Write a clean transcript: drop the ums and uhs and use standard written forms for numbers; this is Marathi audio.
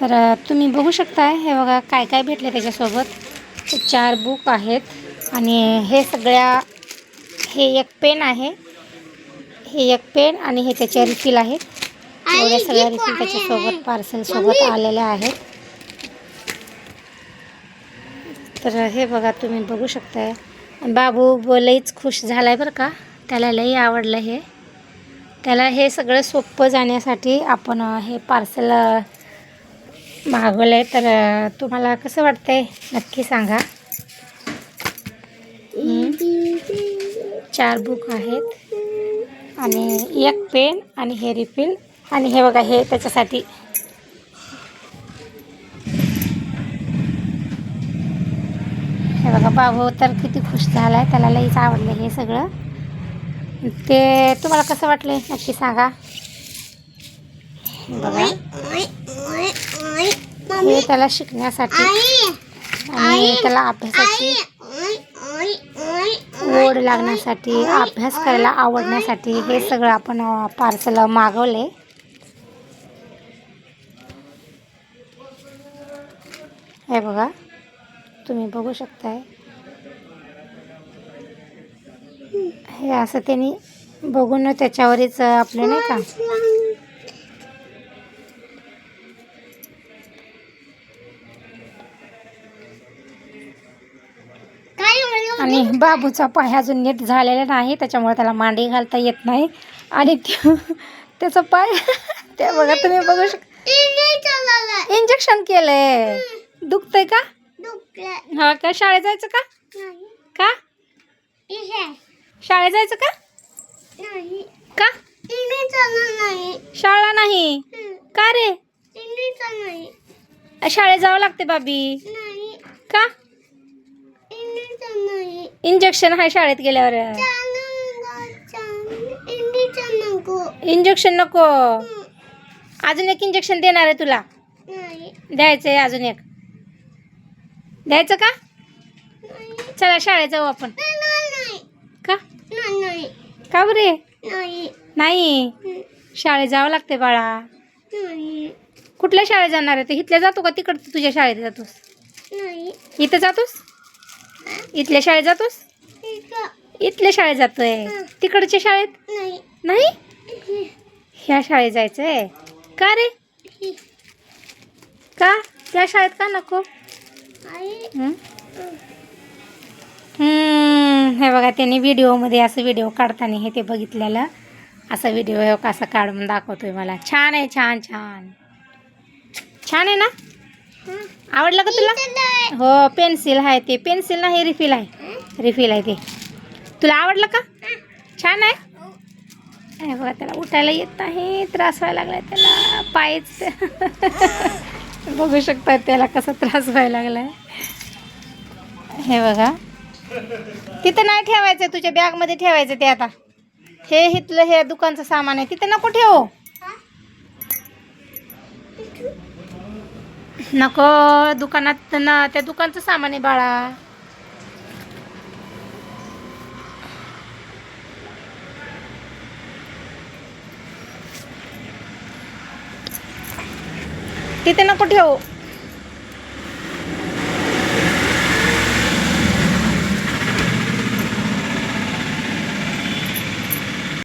तर तुम्ही बघू शकताय, हे बघा काय काय भेटले त्याच्यासोबत. 4 बुक आहेत आणि हे एक पेन आहे, हे एक पेन आणि हे त्याचे रिफिल आहेत. एवढ्या सगळ्या रिफिल त्याच्यासोबत पार्सलसोबत आलेल्या आहेत. तर हे बघा तुम्ही बघू शकताय. बाबू लईच खुश झालाय बरं का, त्याला लई आवडलं हे. त्याला हे सगळं सोपं जाण्यासाठी आपण हे पार्सल मागवलं आहे. तर तुम्हाला कसं वाटतंय नक्की सांगा. 4 बुक आहेत आणि एक पेन आणि हे रिफिल आणि हे बघा हे त्याच्यासाठी. हे बघा बाबू तर किती खुश झाला आहे, त्याला लईच आवडलं हे सगळं. ते तुम्हाला कसं वाटलं नक्की सांगा. बघा हे त्याला शिकण्यासाठी आणि त्याला अभ्यासाची ओढ लागण्यासाठी, अभ्यास करायला आवडण्यासाठी हे सगळं आपण पार्सल मागवले. हे बघा तुम्ही बघू शकताय, हे असं त्यांनी बघून त्याच्यावरच आपलं नाही का आणि बाबूचा पाय अजून नीट झालेला नाही, त्याच्यामुळे त्याला मांडी घालता येत नाही. आणि त्याचा पाय ते बघा तुम्ही बघू शकता, इंजेक्शन केलंय. दुखतंय का? हा का? शाळेत जायचं का? का शाळेत जायचं का? का शाळा नाही का रे? शाळेत जावं लागते बाबी. का? इंजेक्शन आहे शाळेत गेल्यावर. इंजेक्शन नको. अजून एक इंजेक्शन देणार आहे तुला. द्यायचं आहे अजून एक. द्यायचं का? चला शाळेत जाऊ आपण. का? का बरे? नाही शाळेत जावं लागते बाळा. कुठल्या शाळेत जाणार आहे? तू इथल्या जातो का तिकडं तुझ्या शाळेत जातोस? इथं जातोस? इथल्या शाळेत जातोस? इथल्या शाळेत जातोय. तिकडच्या शाळेत नाही? ह्या शाळेत जायचंय का रे? का त्या शाळेत का नको? हे बघा त्यांनी व्हिडिओमध्ये असं व्हिडिओ काढताना हे ते बघितलेलं. असा व्हिडिओ कसा काढून दाखवतोय मला. छान आहे, छान छान छान आहे ना? आवडलं का तुला? हो पेन्सिल आहे ते. पेन्सिल नाही रिफिल आहे, रिफिल आहे ते. तुला आवडलं का? छान आहे. हे बघा त्याला उठायला येत नाही, त्रास व्हायला लागलाय त्याला. पायच बघू शकता त्याला कसा त्रास व्हायला लागलाय. हे बघा तिथं नाही ठेवायचं, तुझ्या बॅगमध्ये ठेवायचं ते. आता हे इथलं हे दुकानचं सामान आहे, तिथं नको ठेवू. नको दुकानात ना, त्या दुकानचं सामान आहे बाळा. तिथे नको ठेवू.